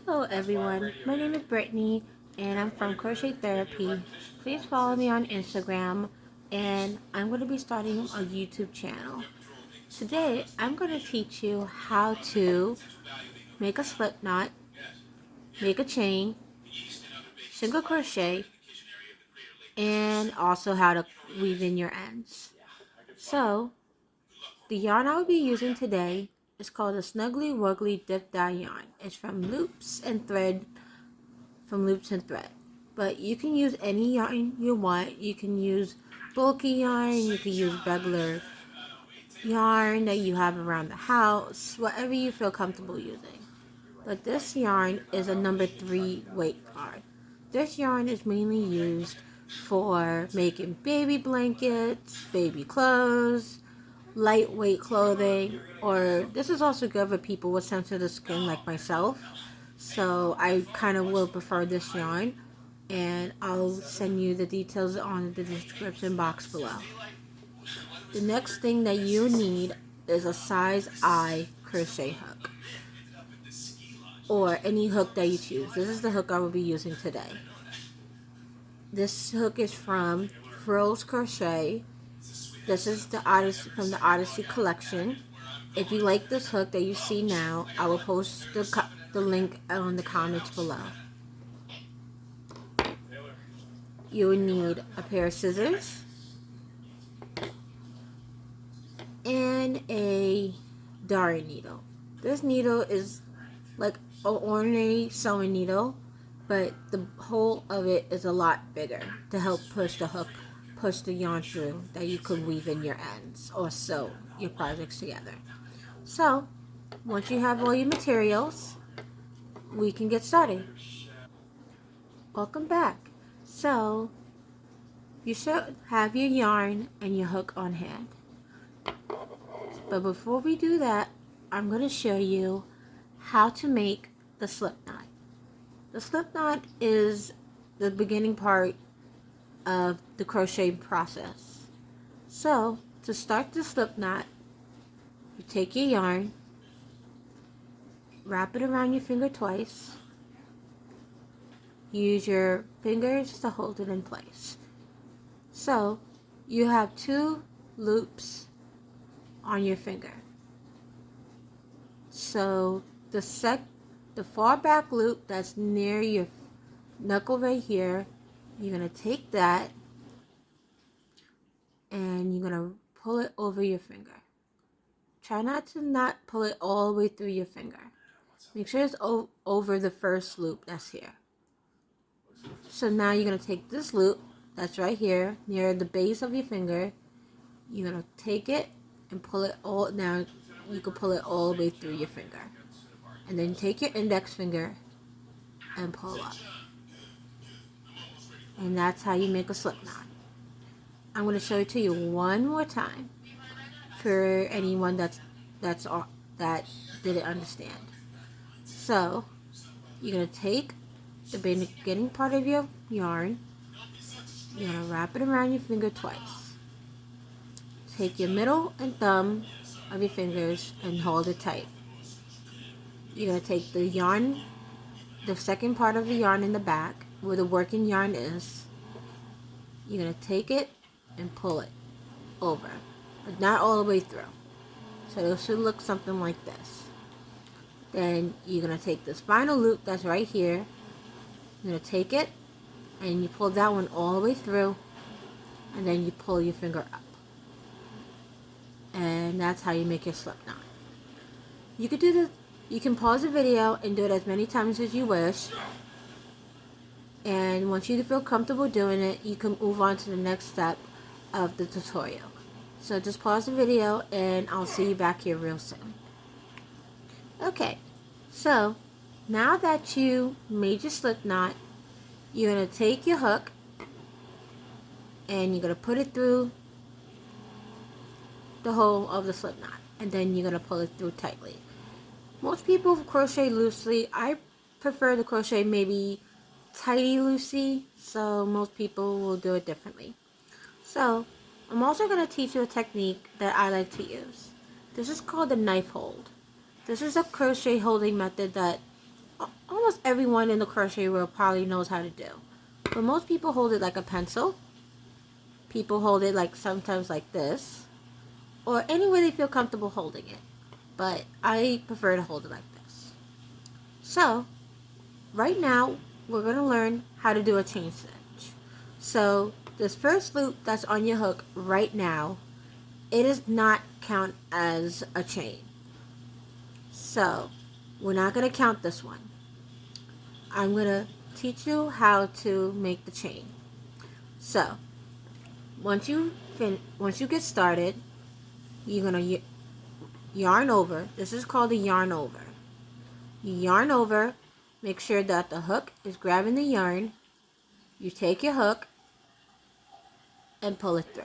Hello everyone, my name is Brittany and I'm from Crochet Therapy. Please follow me on Instagram and I'm going to be starting a YouTube channel. Today I'm going to teach you how to make a slip knot, make a chain, single crochet, and also how to weave in your ends. So, the yarn I will be using today is called the Snuggly Wiggly Dip Dye yarn. It's from Loops and Thread but you can use any yarn you want. You can use bulky yarn, you can use regular yarn that you have around the house, whatever you feel comfortable using. But this yarn is a number 3 weight yarn. This yarn is mainly used for making baby blankets, baby clothes, lightweight clothing, or this is also good for people with sensitive skin like myself. So I kind of will prefer this yarn, and I'll send you the details on the description box below. The next thing that you need is a size I crochet hook, or any hook that you choose. This is the hook I will be using today. This hook is from Furls Crochet. This is the Odyssey from the Odyssey collection. If you like this hook that you see now, I will post the link on the comments below. You will need a pair of scissors and a darning needle. This needle is like an ordinary sewing needle, but the hole of it is a lot bigger to help push the yarn through, that you could weave in your ends or sew your projects together. So, once you have all your materials, we can get started. Welcome back. So, you should have your yarn and your hook on hand. But before we do that, I'm going to show you how to make the slip knot. The slip knot is the beginning part of the crochet process. So, to start the slip knot, you take your yarn, wrap it around your finger twice, use your fingers to hold it in place. So, you have 2 loops on your finger. So, the far back loop that's near your knuckle right here, you're going to take that and you're going to pull it over your finger. Try not pull it all the way through your finger. Make sure it's over the first loop that's here. So now you're going to take this loop that's right here near the base of your finger. You're going to take it and pull it all. Now you can pull it all the way through your finger. And then take your index finger and pull up. And that's how you make a slip knot. I'm going to show it to you one more time for anyone that didn't understand. So, you're going to take the beginning part of your yarn, you're going to wrap it around your finger twice. Take your middle and thumb of your fingers and hold it tight. You're going to take the yarn, the second part of the yarn in the back, where the working yarn is. You're going to take it and pull it over, but not all the way through. So it should look something like this. Then you're going to take this final loop that's right here. You're going to take it and you pull that one all the way through, and then you pull your finger up. And that's how you make your slip knot. You could do this. You can pause the video and do it as many times as you wish. And once you feel comfortable doing it, you can move on to the next step of the tutorial. So just pause the video and I'll see you back here real soon. Okay, so now that you made your slip knot, you're going to take your hook and you're going to put it through the hole of the slip knot, and then you're going to pull it through tightly. Most people crochet loosely. I prefer to crochet maybe tighty loosey, so most people will do it differently. So I'm also going to teach you a technique that I like to use. This is called the knife hold. This is a crochet holding method that almost almost everyone in the crochet world probably knows how to do. But most people hold it like a pencil. People hold it like sometimes like this, or any way they feel comfortable holding it. But I prefer to hold it like this. So, right now, we're going to learn how to do a chain stitch. So, this first loop that's on your hook right now, it does not count as a chain. So, we're not going to count this one. I'm going to teach you how to make the chain. So, once you get started, you're going to yarn over. This is called a yarn over. You yarn over, make sure that the hook is grabbing the yarn. You take your hook and pull it through.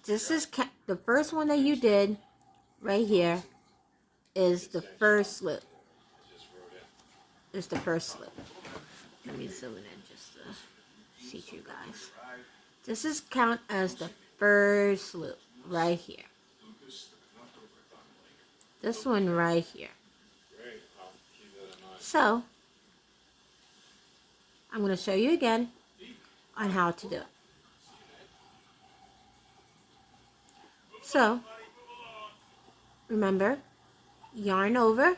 This is the first one that you did right here is the first loop. It's the first loop. Let me zoom in just to see you guys. This is count as the first loop right here. This one right here. So, I'm going to show you again on how to do it. So, remember, yarn over,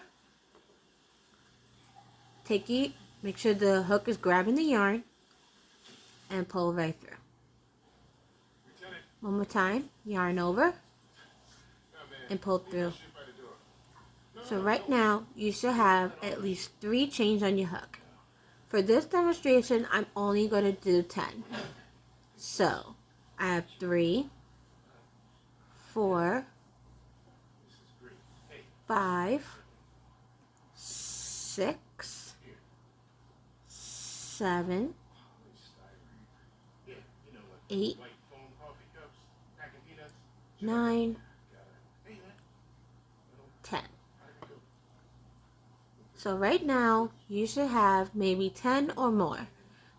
make sure the hook is grabbing the yarn, and pull right through. One more time, yarn over, and pull through. So right now, you should have at least 3 chains on your hook. For this demonstration, I'm only going to do 10. So, I have 3, 4, 5, 6, 7, 8, 9, 10. So right now, you should have maybe 10 or more.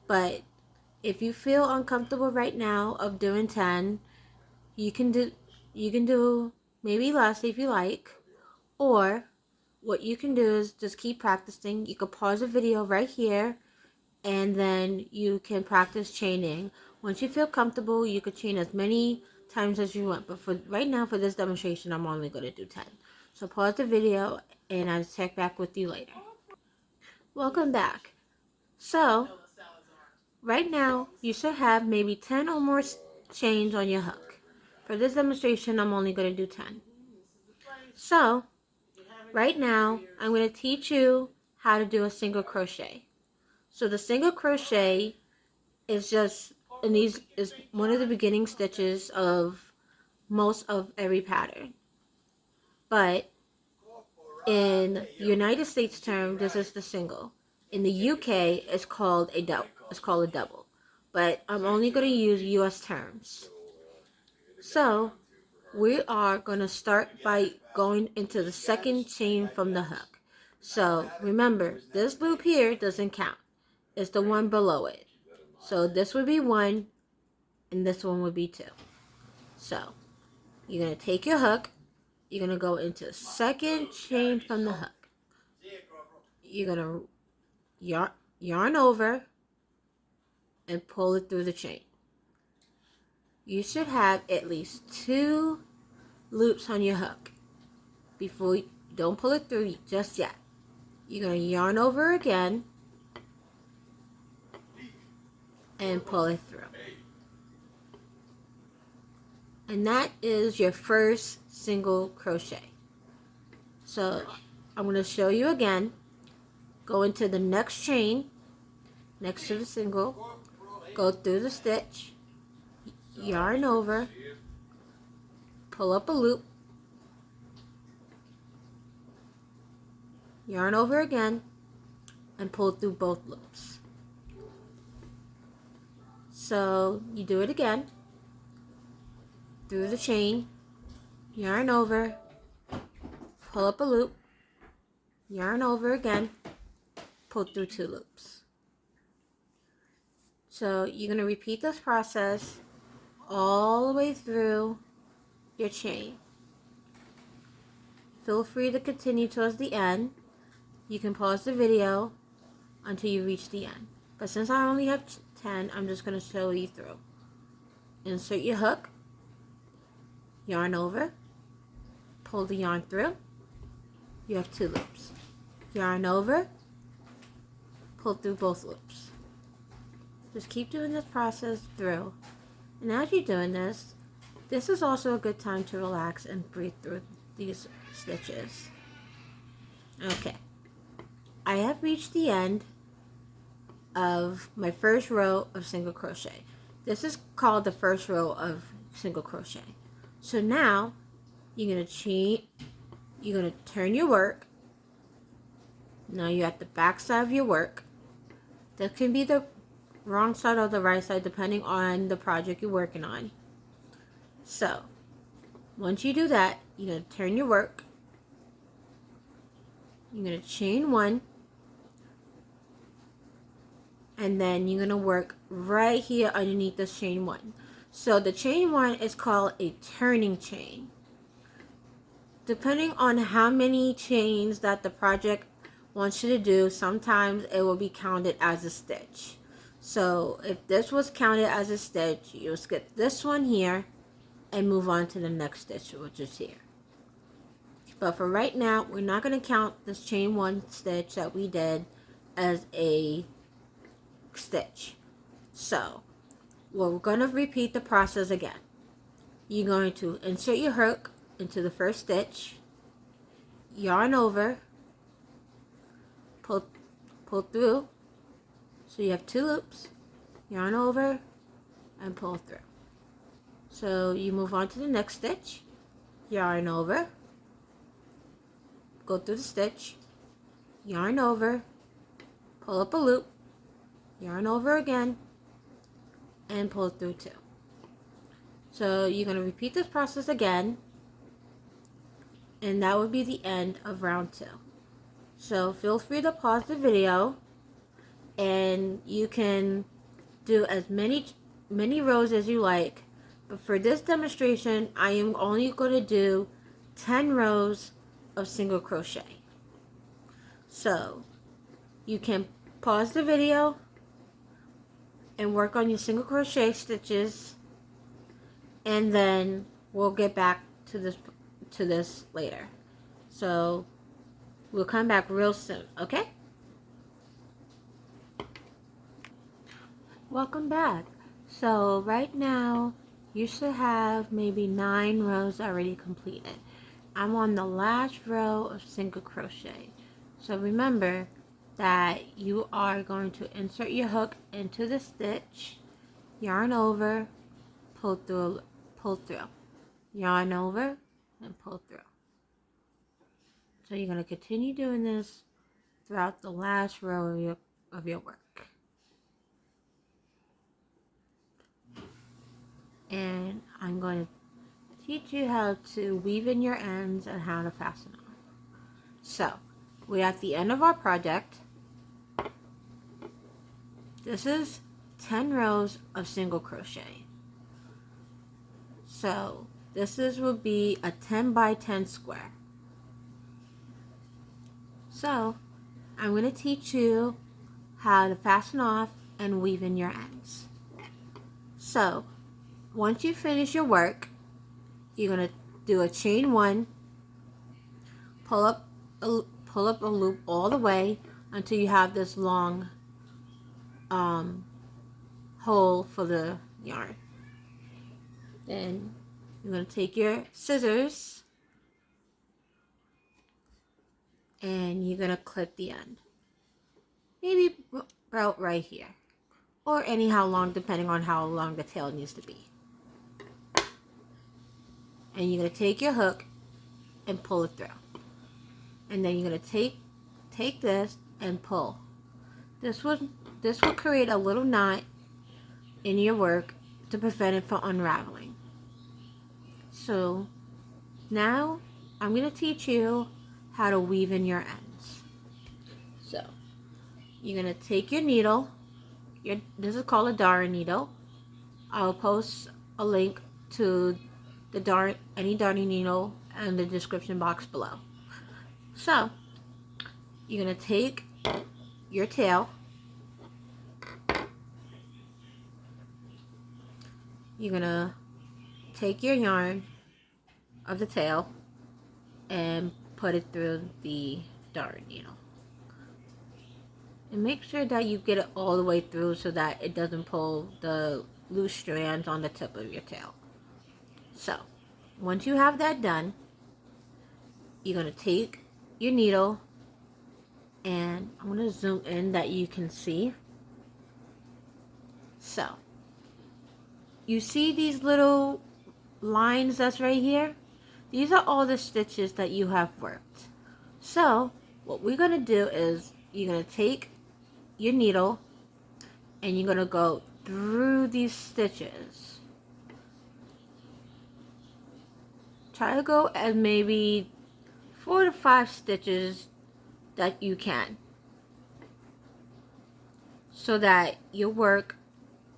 But if you feel uncomfortable right now of doing 10, you can do maybe less if you like. Or what you can do is just keep practicing. You can pause the video right here, and then you can practice chaining. Once you feel comfortable, you could chain as many times as you want. But for right now, for this demonstration, I'm only going to do 10. So pause the video, and I'll check back with you later. Welcome back. So, right now, you should have maybe 10 or more chains on your hook. For this demonstration, I'm only going to do 10. So, right now, I'm going to teach you how to do a single crochet. So the single crochet is just, is one of the beginning stitches of most of every pattern. But in United States term, this is the single. In the UK, it's called a double. It's called a double. But I'm only going to use US terms. So we are going to start by going into the second chain from the hook. So remember, this loop here doesn't count. It's the one below it. So this would be 1, and this one would be 2. So you're going to take your hook. You're going to go into the second chain from the hook. You're going to yarn over and pull it through the chain. You should have at least 2 loops on your hook. Don't pull it through just yet. You're going to yarn over again and pull it through. And that is your first single crochet. So I'm going to show you again. Go into the next chain next to the single, go through the stitch, yarn over, pull up a loop, yarn over again, and pull through both loops. So you do it again, through the chain, yarn over, pull up a loop, yarn over again, pull through 2 loops. So you're going to repeat this process all the way through your chain. Feel free to continue towards the end. You can pause the video until you reach the end. But since I only have 10, I'm just going to show you through. Insert your hook, yarn over, pull the yarn through. You have 2 loops. Yarn over, pull through both loops. Just keep doing this process through. And as you're doing this is also a good time to relax and breathe through these stitches. Okay, I have reached the end of my first row of single crochet. This is called the first row of single crochet. So now you're going to turn your work. Now you're at the back side of your work. That can be the wrong side or the right side depending on the project you're working on. So once you do that, you're going to turn your work. You're going to chain 1, and then you're going to work right here underneath this chain 1. So the chain 1 is called a turning chain. Depending on how many chains that the project wants you to do, sometimes it will be counted as a stitch. So if this was counted as a stitch, you'll skip this one here and move on to the next stitch, which is here. But for right now, we're not going to count this chain 1 stitch that we did as a stitch. So we're going to repeat the process again. You're going to insert your hook into the first stitch, yarn over, pull through. So you have 2 loops, yarn over, and pull through. So you move on to the next stitch, yarn over, go through the stitch, yarn over, pull up a loop, yarn over again, and pull through 2. So you're going to repeat this process again, and that would be the end of round 2. So feel free to pause the video, and you can do as many rows as you like. But for this demonstration, I am only going to do 10 rows of single crochet. So you can pause the video and work on your single crochet stitches, and then we'll get back to this later. So we'll come back real soon, okay? Welcome back. So right now you should have maybe 9 rows already completed. I'm on the last row of single crochet. So remember that you are going to insert your hook into the stitch, yarn over, pull through, yarn over, and pull through. So you're going to continue doing this throughout the last row of your work. And I'm going to teach you how to weave in your ends and how to fasten on. So we're at the end of our project. This is 10 rows of single crochet. So this will be a 10 by 10 square. So I'm going to teach you how to fasten off and weave in your ends. So once you finish your work, you're going to do a chain 1, pull up a loop all the way until you have this long hole for the yarn. Then you're going to take your scissors and you're going to clip the end. Maybe about right here, or anyhow long, depending on how long the tail needs to be. And you're going to take your hook and pull it through. And then you're going to take this and pull. This will create a little knot in your work to prevent it from unraveling. So now I'm going to teach you how to weave in your ends. So you're going to take your needle. This is called a darning needle. I'll post a link to any darning needle in the description box below. So you're going to take your tail you're gonna take your yarn of the tail and put it through the darn needle. And make sure that you get it all the way through so that it doesn't pull the loose strands on the tip of your tail. So, once you have that done, you're going to take your needle, and I'm going to zoom in that you can see. So, you see these little lines that's right here? These are all the stitches that you have worked. So, what we're going to do is you're going to take your needle and you're going to go through these stitches. Try to go as maybe 4 to 5 stitches that you can, so that your work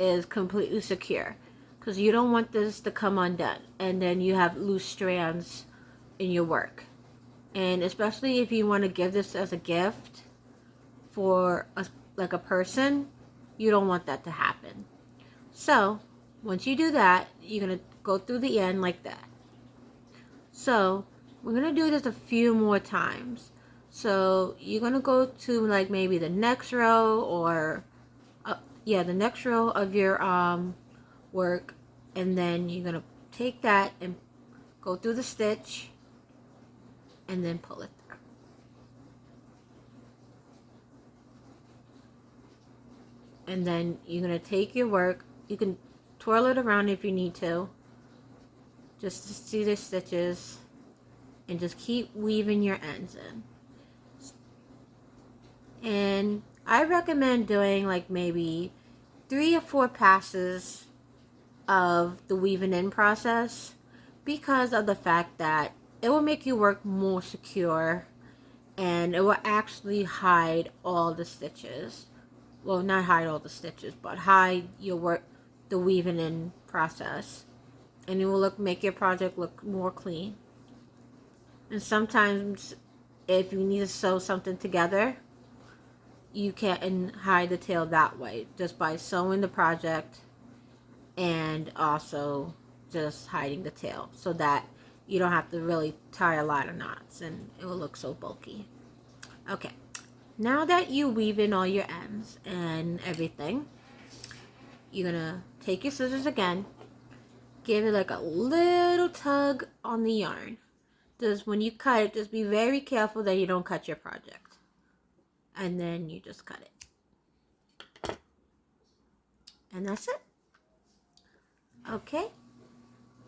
is completely secure, because you don't want this to come undone and then you have loose strands in your work. And especially if you want to give this as a gift for like a person, you don't want that to happen. So once you do that, you're going to go through the end like that. So we're going to do this a few more times. So you're going to go to like maybe the next row, or the next row of your work, and then you're going to take that and go through the stitch and then pull it through. And then you're going to take your work, you can twirl it around if you need to, just to see the stitches, and just keep weaving your ends in. And I recommend doing like maybe 3 or 4 passes of the weaving in process, because of the fact that it will make your work more secure, and it will actually hide all the stitches. Well, not hide all the stitches, but hide your work, the weaving in process, and it will make your project look more clean. And sometimes if you need to sew something together, you can hide the tail that way, just by sewing the project and also just hiding the tail, so that you don't have to really tie a lot of knots and it will look so bulky. Okay, now that you weave in all your ends and everything, you're gonna take your scissors again, give it like a little tug on the yarn. Just when you cut it, just be very careful that you don't cut your project. And then you just cut it. And that's it. Okay.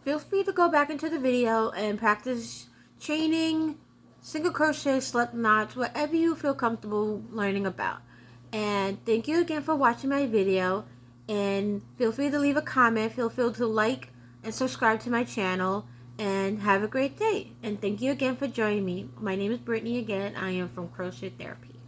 Feel free to go back into the video and practice chaining, single crochet, slip knots, whatever you feel comfortable learning about. And thank you again for watching my video. And feel free to leave a comment. Feel free to like and subscribe to my channel. And have a great day. And thank you again for joining me. My name is Brittany again. I am from Crochet Therapy.